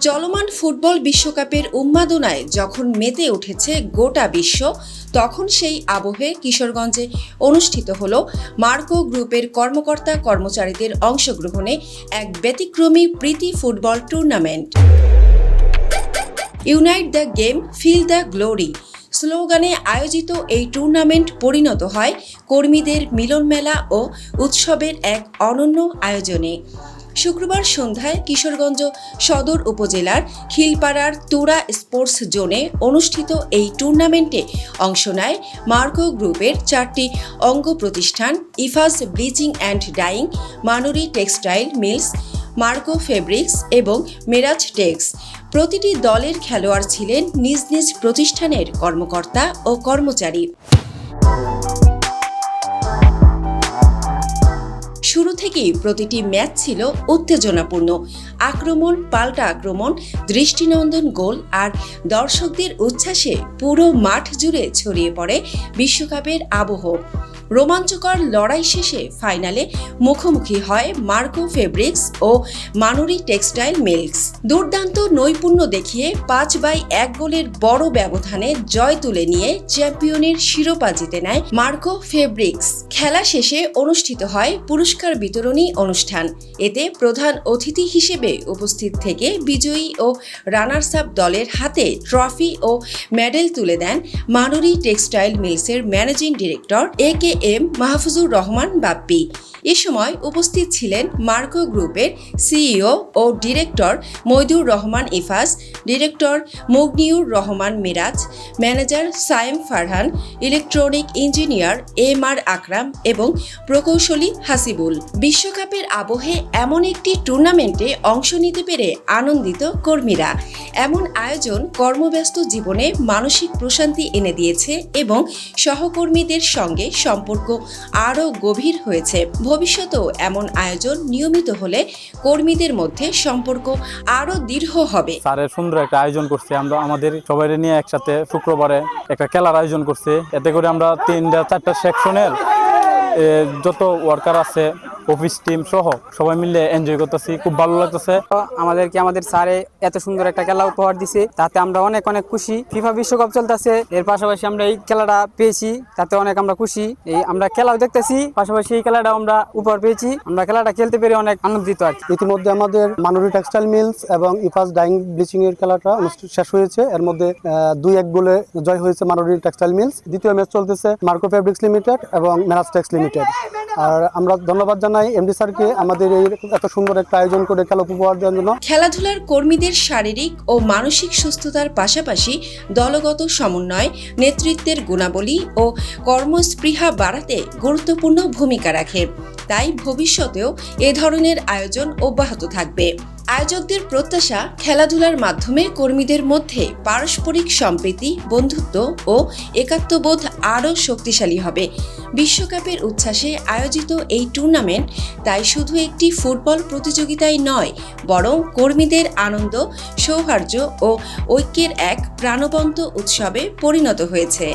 চলমান ফুটবল বিশ্বকাপের উন্মাদনায় যখন মেতে উঠেছে গোটা বিশ্ব, তখন সেই আবহে কিশোরগঞ্জে অনুষ্ঠিত হল মার্কো গ্রুপের কর্মকর্তা কর্মচারীদের অংশগ্রহণে এক ব্যতিক্রমী প্রীতি football tournament. Unite the game, feel the glory স্লোগানে আয়োজিত এই টুর্নামেন্ট পরিণত হয় কর্মীদের মিলনমেলা ও উৎসবের এক অনন্য আয়োজনে। শুক্রবার সন্ধ্যায় কিশোরগঞ্জ সদর উপজেলার খিলপাড়ার তুরা স্পোর্টস জোনে অনুষ্ঠিত এই টুর্নামেন্টে অংশ নেয় মার্কো গ্রুপের 4টি অঙ্গ প্রতিষ্ঠান Ifaz bleaching and dyeing, Manuri textile mills, Marco fabrics এবং মেরাজ টেক্স। প্রতিটি দলের খেলোয়াড় ছিলেন নিজ নিজ প্রতিষ্ঠানের কর্মকর্তা ও কর্মচারী। শুরু থেকেই প্রতিটি ম্যাচ ছিল উত্তেজনাপূর্ণ। আক্রমণ পাল্টা আক্রমণ, দৃষ্টিনন্দন গোল আর দর্শকদের উচ্ছ্বাসে পুরো মাঠ জুড়ে ছড়িয়ে পড়ে বিশ্বকাপের আবহ। রোমাঞ্চকর লড়াই শেষে ফাইনালে মুখোমুখি হয় মার্কো ফেব্রিক্স ও মানুরি টেক্সটাইল মিলস। দুর্দান্ত নৈপুণ্য দেখিয়ে 5-1 গোলের বড় ব্যবধানে জয় তুলে নিয়ে চ্যাম্পিয়নের শিরোপা জিতে নেয় মার্কো ফেব্রিক্স। খেলা শেষে অনুষ্ঠিত হয় পুরস্কার বিতরণী অনুষ্ঠান। এতে প্রধান অতিথি হিসেবে উপস্থিত থেকে বিজয়ী ও রানার্স আপ দলের হাতে ট্রফি ও মেডেল তুলে দেন মানুরি টেক্সটাইল মিলসের managing director AKM Mahfuzur Rahman Bappi. এ সময় উপস্থিত ছিলেন মার্কো গ্রুপের CEO ও director Moidur Rahman Ifaz, director Mugniur Rahman Miraj, manager Sayem Farhan, electronic engineer MR Akram এবং প্রকৌশলী হাসিবুল। বিশ্বকাপের আবহে এমন একটি টুর্নামেন্টে অংশ নিতে পেরে আনন্দিত কর্মীরা। এমন আয়োজন কর্মব্যস্ত জীবনে মানসিক প্রশান্তি এনে দিয়েছে এবং সহকর্মীদের সঙ্গে সম্পর্ক আরও গভীর হয়েছে। ভবিষ্যতেও এমন আয়োজন নিয়মিত হলে কর্মীদের মধ্যে সম্পর্ক আরও দৃঢ় হবে। স্যারের সুন্দর একটা আয়োজন করছে, আমরা আমাদের সবাই নিয়ে একসাথে শুক্রবারে একটা খেলার আয়োজন করছে। এতে করে আমরা 3-4টা সেকশনের যত ওয়ার্কার আছে, অফিস টিম সহ সবাই মিলে এনজয় করতেছি, খুব ভালো লাগতেছে। আমাদের স্যারে এত সুন্দর একটা খেলা উপহার দিছে, তাতে আমরা অনেক খুশি। ফিফা বিশ্বকাপ চলতেছে, এর পাশাপাশি আমরা এই খেলাটা পেয়েছি, তাতে অনেক আমরা খুশি। আমরা খেলাও দেখতেছি, পাশাপাশি এই খেলাটা আমরা উপহার পেয়েছি। আমরা খেলাটা খেলতে পেরে অনেক আনন্দিত আর কি। ইতিমধ্যে আমাদের মানুরি টেক্সটাইল মিলস এবং ইফাজ ডাইং ব্লিচিং এর খেলাটা শেষ হয়েছে। এর মধ্যে 2-1 গোলে জয় হয়েছে মানুরি টেক্সটাইল মিলস। দ্বিতীয় ম্যাচ চলতেছে মার্কো ফেব্রিক্স লিমিটেড এবং মেরাজ টেক্স লিমিটেড। আর আমরা ধন্যবাদ জানাই এমডি স্যারকে আমাদের এই এত সুন্দর একটা আয়োজন করে খেলা উপহার দেওয়ার জন্য। খেলাধুলার কর্মীদের শারীরিক ও মানসিক সুস্থতার পাশাপাশি দলগত সমন্বয়, নেতৃত্বের গুণাবলী ও কর্মস্পৃহা বাড়াতে গুরুত্বপূর্ণ ভূমিকা রাখে। তাই ভবিষ্যতেও এ ধরনের আয়োজন অব্যাহত থাকবে। আয়োজকদের প্রত্যাশা, খেলাধুলার মাধ্যমে কর্মীদের মধ্যে পারস্পরিক সম্প্রীতি, বন্ধুত্ব ও একাত্মবোধ আরও শক্তিশালী হবে। বিশ্বকাপের উচ্ছ্বাসে আয়োজিত এই টুর্নামেন্ট তাই শুধু একটি ফুটবল প্রতিযোগিতাই নয়, বরং কর্মীদের আনন্দ, সৌহার্দ্য ও ঐক্যের এক প্রাণবন্ত উৎসবে পরিণত হয়েছে।